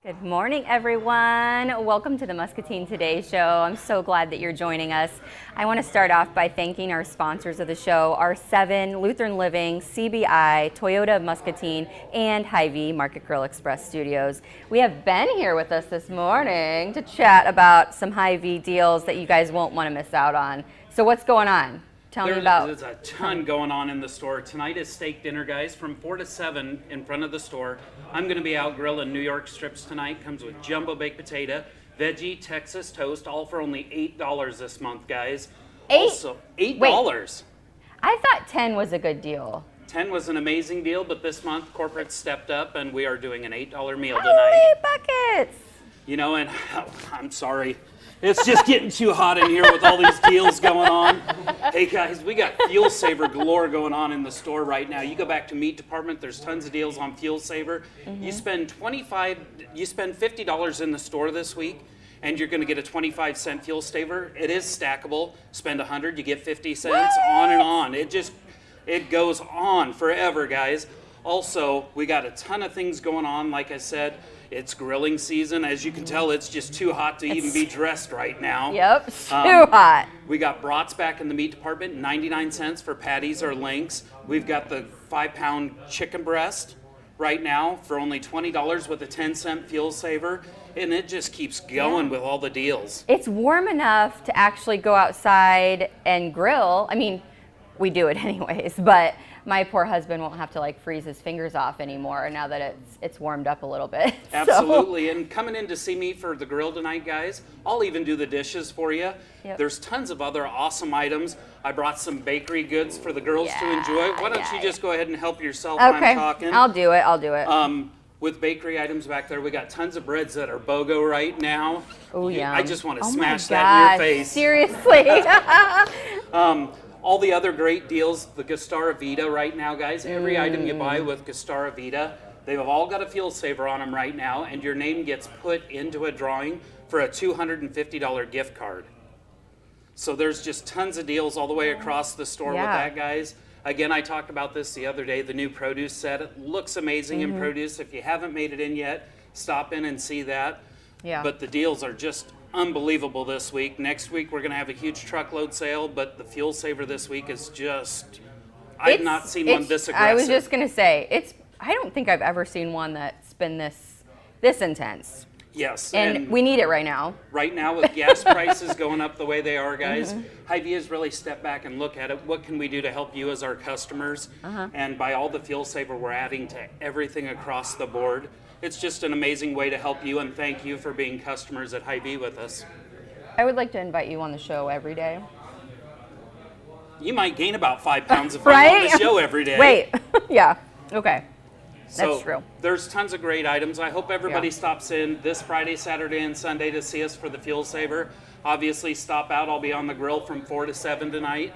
Good morning, everyone. Welcome to the Muscatine Today Show. I'm so glad that you're joining us. I want to start off by thanking our sponsors of the show, R7, Lutheran Living, CBI, Toyota of Muscatine, and Hy-Vee Market Grill Express Studios. We have Ben here with us this morning to chat about some Hy-Vee deals that you guys won't want to miss out on. So what's going on? Tell me about. There's a ton going on in the store. Tonight is steak dinner, guys, from 4 to 7 in front of the store. I'm going to be out grilling New York strips tonight. Comes with jumbo baked potato, veggie, Texas toast, all for only $8 this month, guys. Also, $8. Wait. I thought 10 was a good deal. 10 was an amazing deal, but this month corporate stepped up and we are doing an $8 meal Holy tonight. buckets! You know, and I'm sorry. It's just getting too hot in here with all these deals going on. Hey guys, we got Fuel Saver galore going on in the store right now. You go back to meat department, there's tons of deals on Fuel Saver. You spend $50 in the store this week, and you're going to get a 25-cent Fuel Saver. It is stackable. Spend 100, you get 50 cents. On and on. It goes on forever, guys. Also, we got a ton of things going on. Like I said, it's grilling season. As you can tell, it's just too hot to even be dressed right now. Yep, too hot. We got brats back in the meat department, 99 cents for patties or links. We've got the 5-pound chicken breast right now for only $20 with a 10-cent Fuel Saver. And it just keeps going with all the deals. It's warm enough to actually go outside and grill. I mean, we do it anyways, but my poor husband won't have to like freeze his fingers off anymore now that it's warmed up a little bit. Absolutely. And coming in to see me for the grill tonight, guys, I'll even do the dishes for you. Yep. There's tons of other awesome items. I brought some bakery goods for the girls to enjoy. Why don't you just go ahead and help yourself when I'm talking? I'll do it. With bakery items back there, we got tons of breads that are BOGO right now. Oh, yeah. I just want to smash that in your face. Seriously. All the other great deals, the Gustara Vita right now, guys. Every item you buy with Gustara Vita, they've all got a Fuel Saver on them right now, and your name gets put into a drawing for a $250 gift card. So there's just tons of deals all the way across the store with that, guys. Again, I talked about this the other day, the new produce set. It looks amazing in produce. If you haven't made it in yet, stop in and see that. Yeah. But the deals are just unbelievable this week. Next week we're going to have a huge truckload sale, but the Fuel Saver this week is just, I've not seen one this aggressive. I was just going to say, I don't think I've ever seen one that's been this intense. Yes. And we need it right now. Right now with gas prices going up the way they are, guys, Hy-Vee has really stepped back and look at it. What can we do to help you as our customers? And by all the Fuel Saver we're adding to everything across the board. It's just an amazing way to help you, and thank you for being customers at Hy-Vee with us. I would like to invite you on the show every day. You might gain about 5 pounds if I'm on the show every day. Wait, yeah, okay. That's true. There's tons of great items. I hope everybody stops in this Friday, Saturday, and Sunday to see us for the Fuel Saver. Obviously, stop out. I'll be on the grill from 4 to 7 tonight,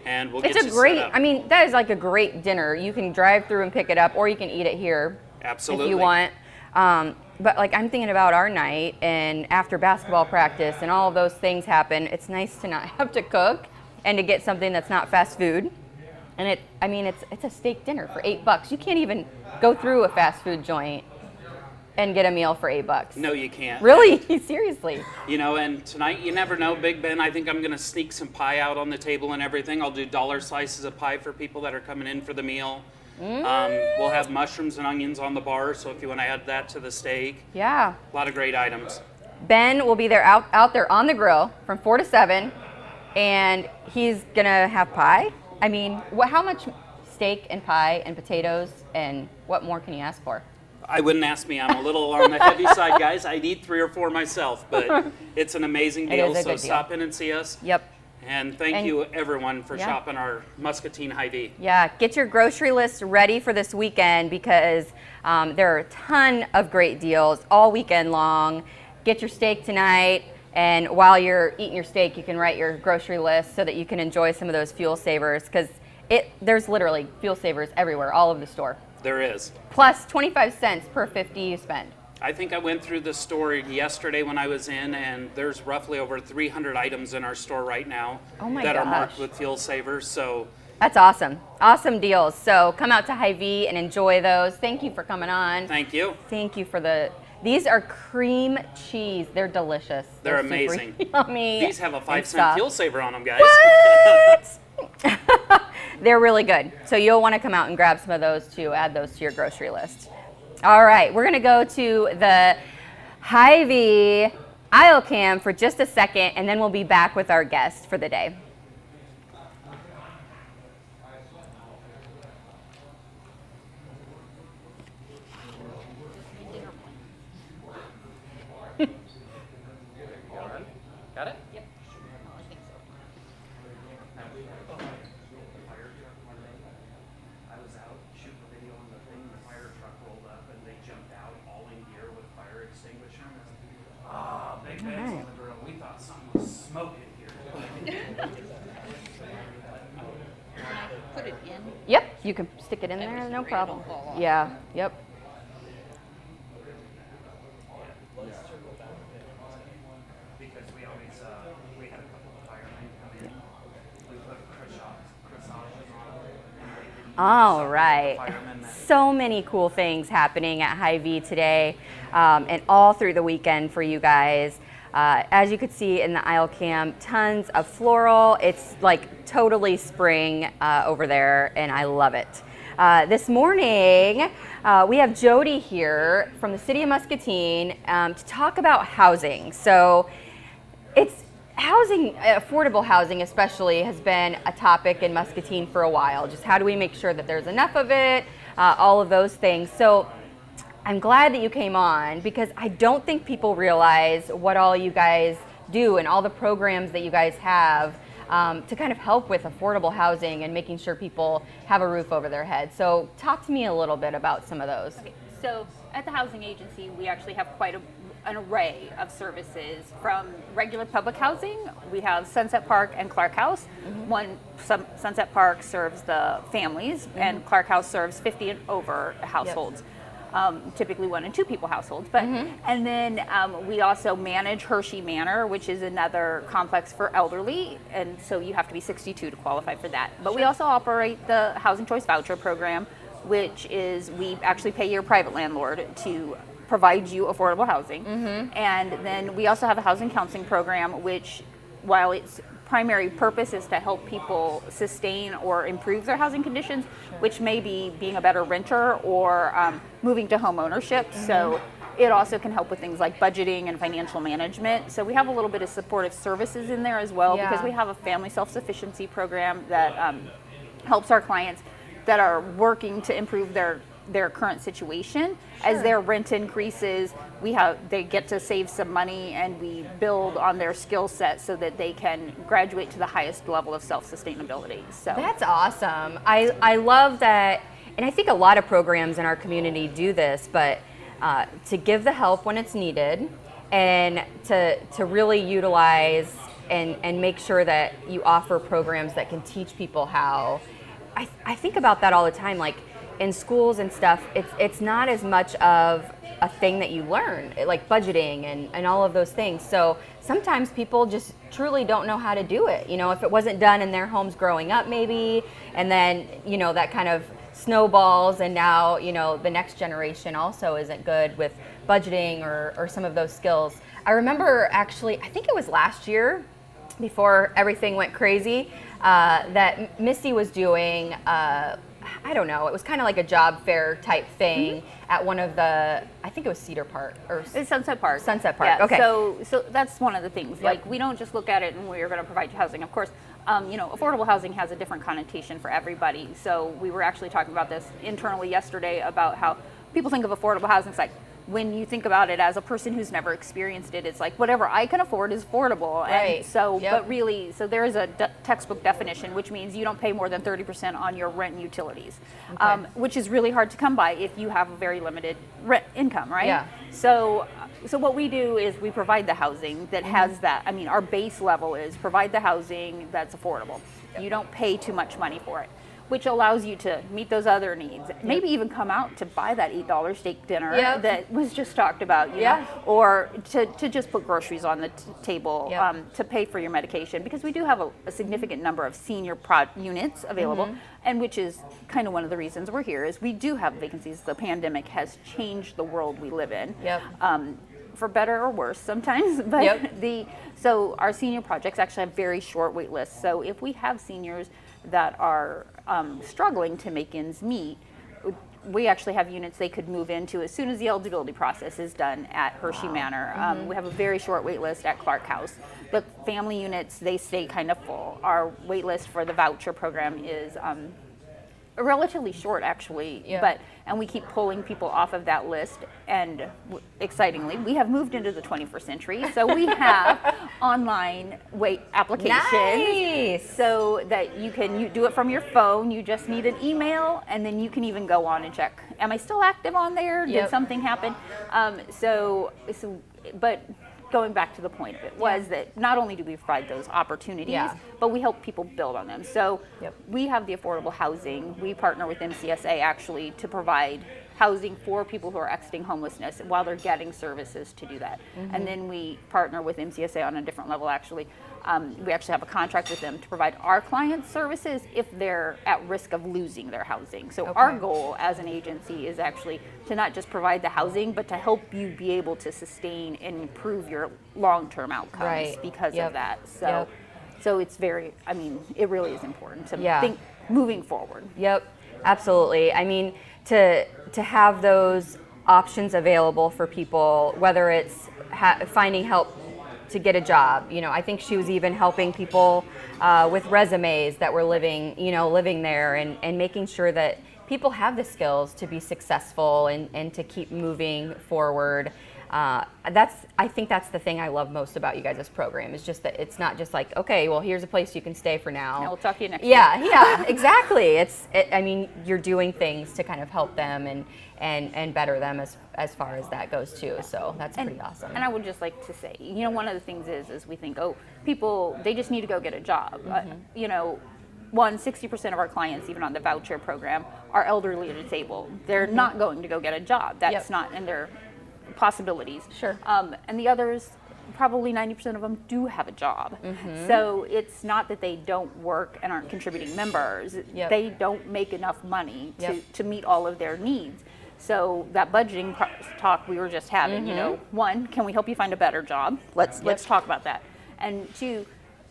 and we'll get you set up. I mean, that is like a great dinner. You can drive through and pick it up, or you can eat it here. Absolutely. If you want. But like I'm thinking about our night and after basketball practice and all of those things happen, it's nice to not have to cook and to get something that's not fast food. And it's a steak dinner for $8. You can't even go through a fast food joint and get a meal for $8. No, you can't. Really? Seriously? You know, and tonight, you never know, Big Ben, I think I'm going to sneak some pie out on the table and everything. I'll do dollar slices of pie for people that are coming in for the meal. We'll have mushrooms and onions on the bar, so if you want to add that to the steak. Yeah. A lot of great items. Ben will be there out there on the grill from 4 to 7, and he's going to have pie. I mean, how much steak and pie and potatoes, and what more can you ask for? I wouldn't ask me. I'm a little on the heavy side, guys. I'd eat 3 or 4 myself, but it's an amazing deal, so stop in and see us. Yep. And thank you, everyone, for shopping our Muscatine Hy-Vee. Yeah, get your grocery list ready for this weekend because there are a ton of great deals all weekend long. Get your steak tonight, and while you're eating your steak, you can write your grocery list so that you can enjoy some of those Fuel Savers because there's literally Fuel Savers everywhere, all over the store. There is. Plus 25 cents per 50 you spend. I think I went through the store yesterday when I was in, and there's roughly over 300 items in our store right now that are marked with Fuel Savers. So that's awesome. Awesome deals. So come out to Hy-Vee and enjoy those. Thank you for coming on. Thank you. Thank you for the These are cream cheese. They're delicious. They're super amazing. Yummy. These have a and 5-cent soft. fuel saver on them, guys. What? They're really good. So you'll want to come out and grab some of those too. Add those to your grocery list. All right, we're going to go to the Hy-Vee aisle cam for just a second, and then we'll be back with our guest for the day. Got it? Yep. I was out shooting a video on the thing, the fire truck rolled up and they jumped out all in gear with fire extinguisher. Big bags on the grill. We thought something was smoking here. Put it in. Yep, you can stick it in there, no problem. Yeah, yep. Because we always, we had a couple of firemen come in. We put corsages on them. All right. Firemen that So many cool things happening at Hy-Vee today and all through the weekend for you guys. As you could see in the aisle cam, tons of floral. It's like totally spring over there, and I love it. This morning, we have Jodi here from the city of Muscatine to talk about housing. So it's housing, affordable housing especially, has been a topic in Muscatine for a while. Just how do we make sure that there's enough of it, all of those things. So I'm glad that you came on because I don't think people realize what all you guys do and all the programs that you guys have to kind of help with affordable housing and making sure people have a roof over their head. So talk to me a little bit about some of those. Okay, so at the housing agency, we actually have quite an array of services from regular public housing. We have Sunset Park and Clark House. Sunset Park serves the families, and Clark House serves 50 and over households. Typically 1 and 2 people households, but and then we also manage Hershey Manor, which is another complex for elderly, and so you have to be 62 to qualify for that. But we also operate the Housing Choice Voucher Program, which is we actually pay your private landlord to provide you affordable housing, and then we also have a housing counseling program, which while its primary purpose is to help people sustain or improve their housing conditions, which may be being a better renter or moving to home ownership. So it also can help with things like budgeting and financial management. So we have a little bit of supportive services in there as well, because we have a family self-sufficiency program that helps our clients that are working to improve their current situation. As their rent increases, they get to save some money, and we build on their skill set so that they can graduate to the highest level of self-sustainability. So That's awesome. I love that, and I think a lot of programs in our community do this, but to give the help when it's needed and to really utilize and make sure that you offer programs that can teach people how. I think about that all the time, like in schools and stuff, it's not as much of a thing that you learn, like budgeting and all of those things. So sometimes people just truly don't know how to do it. You know, if it wasn't done in their homes growing up maybe, and then, you know, that kind of snowballs, and now, you know, the next generation also isn't good with budgeting or some of those skills. I remember actually, I think it was last year, before everything went crazy, that Misty was doing, I don't know, it was kind of like a job fair type thing at one of the, I think it was Cedar Park or it's Sunset Park. Sunset Park. Yeah, Okay. So that's one of the things. Like, we don't just look at it and we're going to provide you housing. Of course, you know, affordable housing has a different connotation for everybody. So we were actually talking about this internally yesterday about how people think of affordable housing. It's like, when you think about it as a person who's never experienced it, it's like whatever I can afford is affordable. Right. And so, Yep. but really, so there is a textbook definition, which means you don't pay more than 30% on your rent and utilities, which is really hard to come by if you have a very limited rent income, right? Yeah. So what we do is we provide the housing that has that. I mean, our base level is provide the housing that's affordable. You don't pay too much money for it. which allows you to meet those other needs. Maybe even come out to buy that $8 steak dinner that was just talked about, you know, or to just put groceries on the table, to pay for your medication, because we do have a significant number of senior units available, and which is kind of one of the reasons we're here, is we do have vacancies. The pandemic has changed the world we live in. For better or worse sometimes, but so our senior projects actually have very short wait lists. So if we have seniors that are struggling to make ends meet, we actually have units they could move into as soon as the eligibility process is done at Hershey Manor. We have a very short wait list at Clark House. The family units, they stay kind of full. Our wait list for the voucher program is relatively short, actually, and we keep pulling people off of that list. And excitingly, we have moved into the 21st century, so we have online wait applications, so that you do it from your phone. You just need an email, and then you can even go on and check, am I still active on there? Did something happen? But going back to the point of it was that not only do we provide those opportunities, but we help people build on them. So we have the affordable housing. We partner with MCSA actually to provide housing for people who are exiting homelessness while they're getting services to do that. And then we partner with MCSA on a different level actually. We actually have a contract with them to provide our clients services if they're at risk of losing their housing. So our goal as an agency is actually to not just provide the housing, but to help you be able to sustain and improve your long-term outcomes because of that. So it's very, I mean, it really is important to think moving forward. Absolutely. I mean, to have those options available for people, whether it's finding help to get a job. You know, I think she was even helping people with resumes that were living there, and making sure that people have the skills to be successful and to keep moving forward. I think that's the thing I love most about you guys' program, is just that it's not just like, okay, well, here's a place you can stay for now. We'll talk to you next Yeah, exactly. I mean, you're doing things to kind of help them and better them as far as that goes too. So that's pretty awesome. And I would just like to say, you know, one of the things is we think, people, they just need to go get a job. You know, 60% of our clients, even on the voucher program, are elderly or disabled. They're not going to go get a job. That's not in their possibilities. And the others, probably 90% of them do have a job. So it's not that they don't work and aren't contributing members. They don't make enough money to meet all of their needs. So that budgeting talk we were just having, you know, one, can we help you find a better job? Let's talk about that. And two,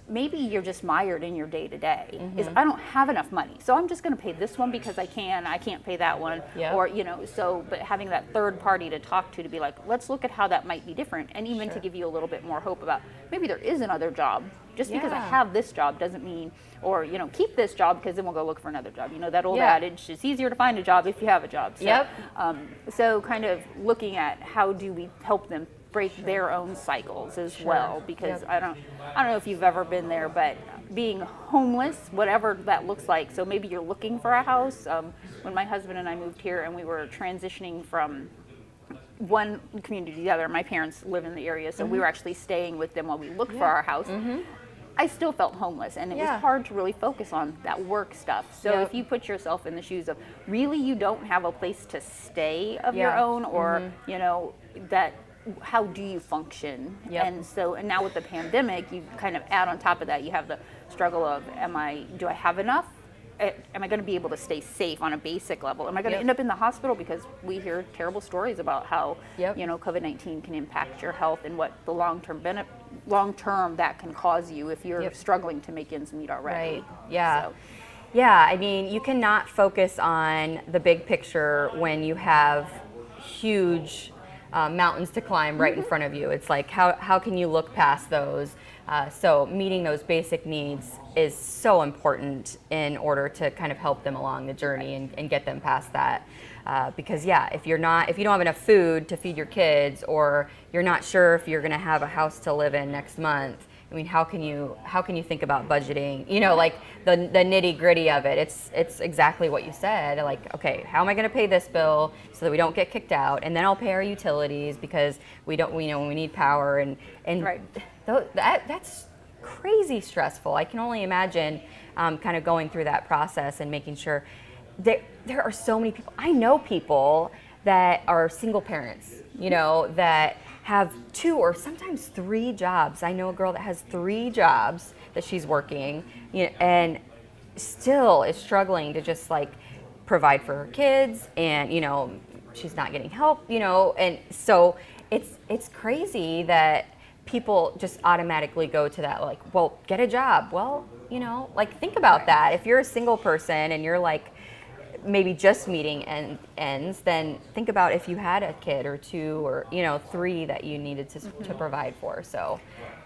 maybe you're just mired in your day-to-day, is I don't have enough money, so I'm just going to pay this one because I can't pay that one, or, you know, so, but having that third party to talk to be like, let's look at how that might be different, and even to give you a little bit more hope about maybe there is another job. Just because I have this job doesn't mean, or, you know, keep this job because then we'll go look for another job. You know, that old adage, it's easier to find a job if you have a job. So, so kind of looking at how do we help them break their own cycles as well, because I don't know if you've ever been there, but being homeless, whatever that looks like, so maybe you're looking for a house. When my husband and I moved here and we were transitioning from one community to the other, my parents live in the area, so we were actually staying with them while we looked for our house. I still felt homeless, and it was hard to really focus on that work stuff. So if you put yourself in the shoes of really you don't have a place to stay of your own, or you know, that how do you function? And so, and now with the pandemic, you kind of add on top of that, you have the struggle of, do I have enough? Am I going to be able to stay safe on a basic level? Am I going to end up in the hospital? Because we hear terrible stories about how, you know, COVID-19 can impact your health and what the long-term that can cause you if you're struggling to make ends meet already. Yeah, I mean, you cannot focus on the big picture when you have huge mountains to climb right in front of you. It's like, how can you look past those? So meeting those basic needs is so important in order to kind of help them along the journey and get them past that. Because if you don't have enough food to feed your kids, or you're not sure if you're going to have a house to live in next month, I mean, how can you think about budgeting? You know, like the nitty gritty of it. It's exactly what you said. Like, okay, how am I going to pay this bill so that we don't get kicked out? And then I'll pay our utilities because we need power, and that's crazy stressful. I can only imagine kind of going through that process and making sure there are so many people. I know people that are single parents, you know, that have 2 or sometimes 3 jobs. I know a girl that has 3 jobs that she's working, you know, and still is struggling to just like provide for her kids, and you know, she's not getting help, you know, and so it's crazy that people just automatically go to that, like, well, get a job. Well, you know, like, think about that. If you're a single person and you're like maybe just meeting ends, then think about if you had a kid or 2 or, you know, 3 that you needed to provide for. So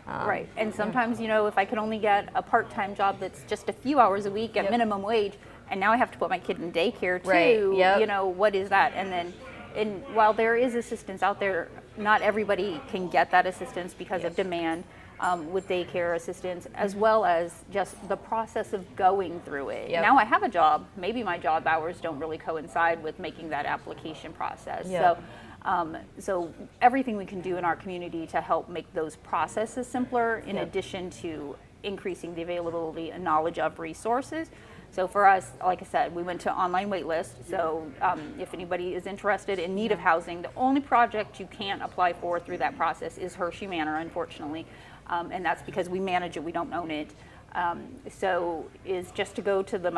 right. And sometimes, you know, if I could only get a part-time job that's just a few hours a week at minimum wage, and now I have to put my kid in daycare too, right. you know, what is that? And while there is assistance out there, not everybody can get that assistance because of demand with daycare assistance, as well as just the process of going through it. Now I have a job. Maybe my job hours don't really coincide with making that application process. So everything we can do in our community to help make those processes simpler, in addition to increasing the availability and knowledge of resources. So for us, like I said, we went to online wait list. So if anybody is interested in need of housing, the only project you can't apply for through that process is Hershey Manor, unfortunately. And that's because we manage it, we don't own it. So is just to go to the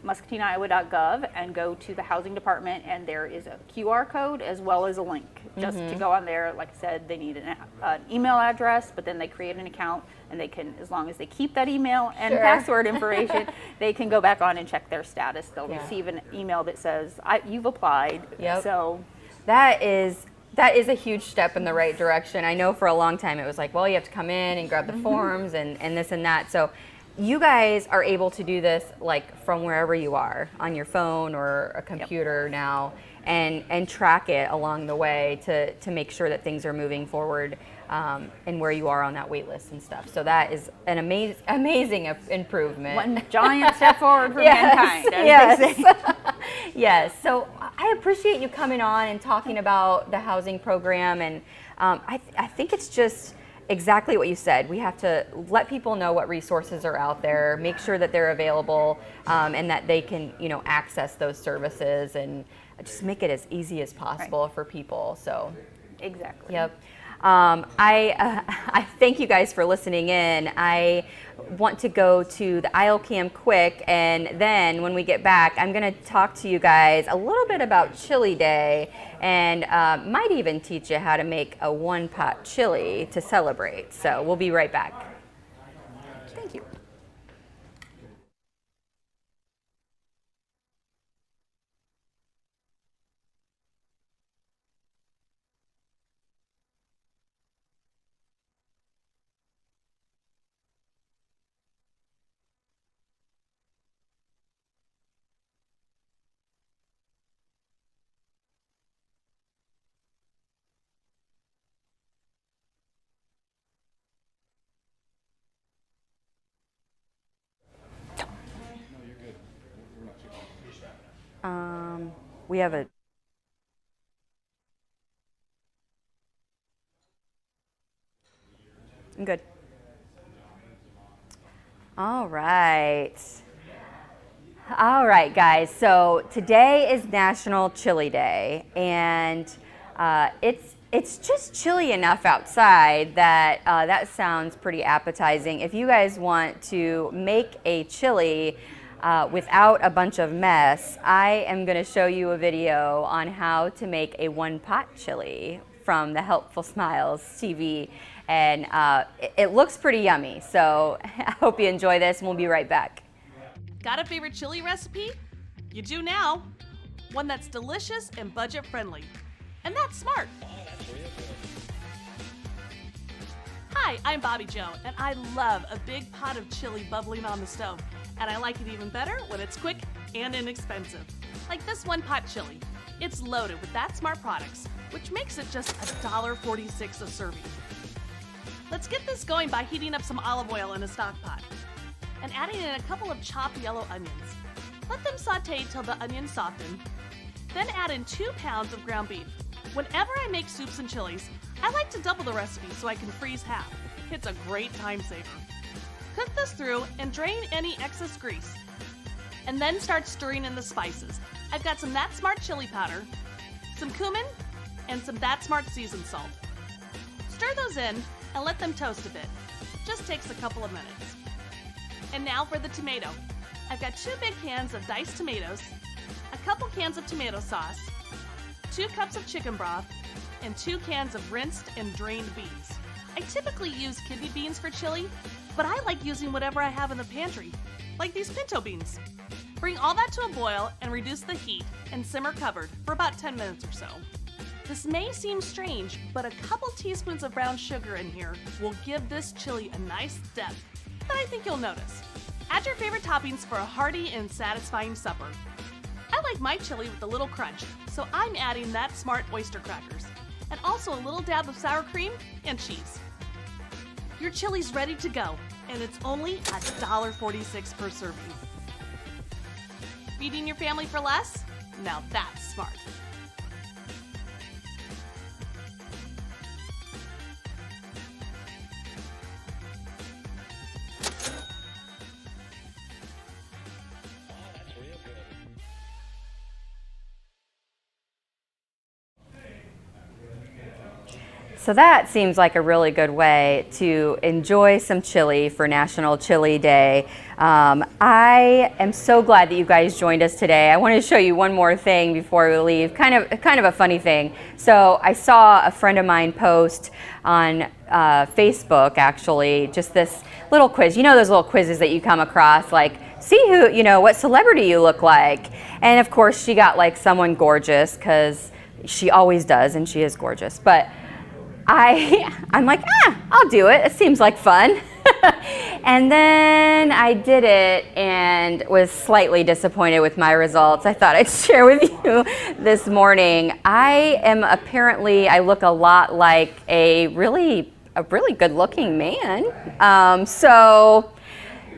muscatineiowa.gov and go to the housing department, and there is a QR code as well as a link just to go on there. Like I said, they need an email address, but then they create an account, and they can, as long as they keep that email and password information, they can go back on and check their status. They'll receive an email that says, you've applied. So that is a huge step in the right direction. I know for a long time it was like, well, you have to come in and grab the forms and this and that. So you guys are able to do this like from wherever you are, on your phone or a computer now, and track it along the way to make sure that things are moving forward, and where you are on that wait list and stuff. So that is an amazing improvement. One giant step forward for mankind, as they say. Yes. So I appreciate you coming on and talking about the housing program, and I think it's just exactly what you said. We have to let people know what resources are out there, make sure that they're available, and that they can, you know, access those services, and just make it as easy as possible for people. So exactly. Yep. I thank you guys for listening in. I want to go to the aisle cam quick, and then when we get back, I'm going to talk to you guys a little bit about Chili Day, and might even teach you how to make a one-pot chili to celebrate. So we'll be right back. Thank you. We have a I'm good. All right, guys. So today is National Chili Day, and it's just chilly enough outside that that sounds pretty appetizing. If you guys want to make a chili without a bunch of mess, I am going to show you a video on how to make a one-pot chili from the Helpful Smiles TV, and it looks pretty yummy. So I hope you enjoy this, and we'll be right back. Got a favorite chili recipe? You do now. One that's delicious and budget-friendly. And that's smart. Hi, I'm Bobby Joe, and I love a big pot of chili bubbling on the stove. And I like it even better when it's quick and inexpensive. Like this one-pot chili. It's loaded with That Smart products, which makes it just $1.46 a serving. Let's get this going by heating up some olive oil in a stock pot and adding in a couple of chopped yellow onions. Let them saute till the onions soften. Then add in 2 pounds of ground beef. Whenever I make soups and chilies, I like to double the recipe so I can freeze half. It's a great time saver. Cook this through and drain any excess grease. And then start stirring in the spices. I've got some That Smart chili powder, some cumin, and some That Smart seasoned salt. Stir those in and let them toast a bit. Just takes a couple of minutes. And now for the tomato. I've got 2 big cans of diced tomatoes, a couple cans of tomato sauce, 2 cups of chicken broth, and 2 cans of rinsed and drained beans. I typically use kidney beans for chili, but I like using whatever I have in the pantry, like these pinto beans. Bring all that to a boil and reduce the heat and simmer covered for about 10 minutes or so. This may seem strange, but a couple teaspoons of brown sugar in here will give this chili a nice depth that I think you'll notice. Add your favorite toppings for a hearty and satisfying supper. I like my chili with a little crunch, so I'm adding That Smart oyster crackers, and also a little dab of sour cream and cheese. Your chili's ready to go, and it's only $1.46 per serving. Feeding your family for less? Now that's smart. So that seems like a really good way to enjoy some chili for National Chili Day. I am so glad that you guys joined us today. I want to show you one more thing before we leave, kind of a funny thing. So I saw a friend of mine post on Facebook, actually, just this little quiz. You know those little quizzes that you come across, like, see who, what celebrity you look like. And of course she got like someone gorgeous, because she always does, and she is gorgeous. But I'm like, I'll do it. It seems like fun. And then I did it and was slightly disappointed with my results. I thought I'd share with you this morning. I look a lot like a really good looking man. So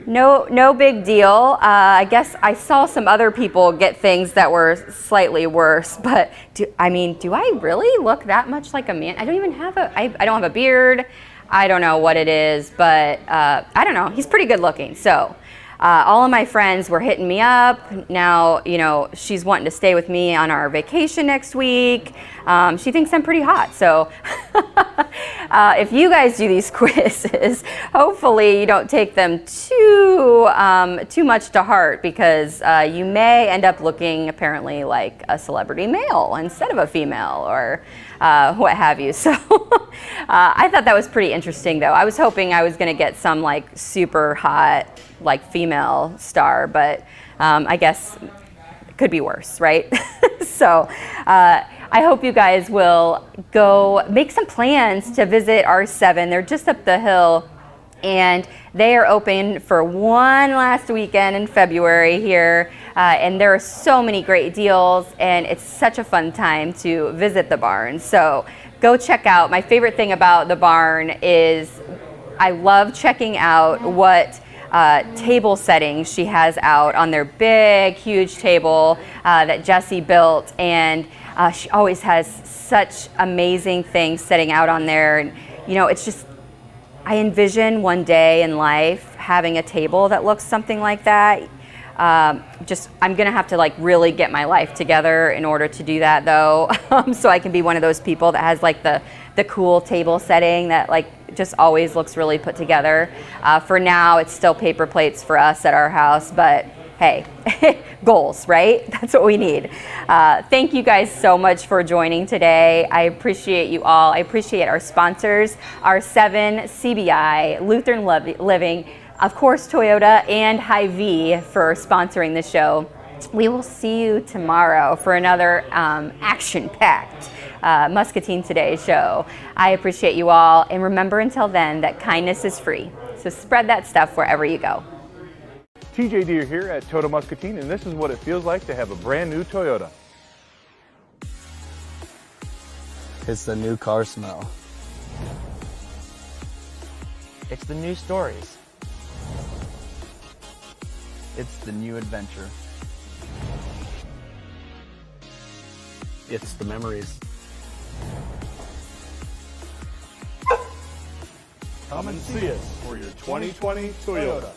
no big deal. I guess I saw some other people get things that were slightly worse, but do I really look that much like a man? I don't even have I don't have a beard. I don't know what it is, but I don't know. He's pretty good looking. So all of my friends were hitting me up. Now, she's wanting to stay with me on our vacation next week. She thinks I'm pretty hot. So if you guys do these quizzes, hopefully you don't take them too much to heart, because you may end up looking apparently like a celebrity male instead of a female, or what have you. So I thought that was pretty interesting, though. I was hoping I was going to get some like super hot like female star, but I guess it could be worse, right? So I hope you guys will go make some plans to visit R7. They're just up the hill, and they are open for one last weekend in February here, and there are so many great deals, and it's such a fun time to visit the barn. So go check out. My favorite thing about the barn is I love checking out what table settings she has out on their big, huge table that Jessie built, and she always has such amazing things setting out on there. And it's just, I envision one day in life having a table that looks something like that. I'm gonna have to like really get my life together in order to do that, though, so I can be one of those people that has like the cool table setting that like just always looks really put together. For now, it's still paper plates for us at our house, but hey, goals, right? That's what we need. Thank you guys so much for joining today. I appreciate you all. I appreciate our sponsors, R7, CBI, Lutheran Living, of course, Toyota, and Hy-Vee for sponsoring the show. We will see you tomorrow for another action-packed Muscatine Today Show. I appreciate you all, and remember until then that kindness is free. So spread that stuff wherever you go. TJ Deere here at Toyota Muscatine, and this is what it feels like to have a brand new Toyota. It's the new car smell. It's the new stories. It's the new adventure. It's the memories. Come and see us for your 2020 Toyota.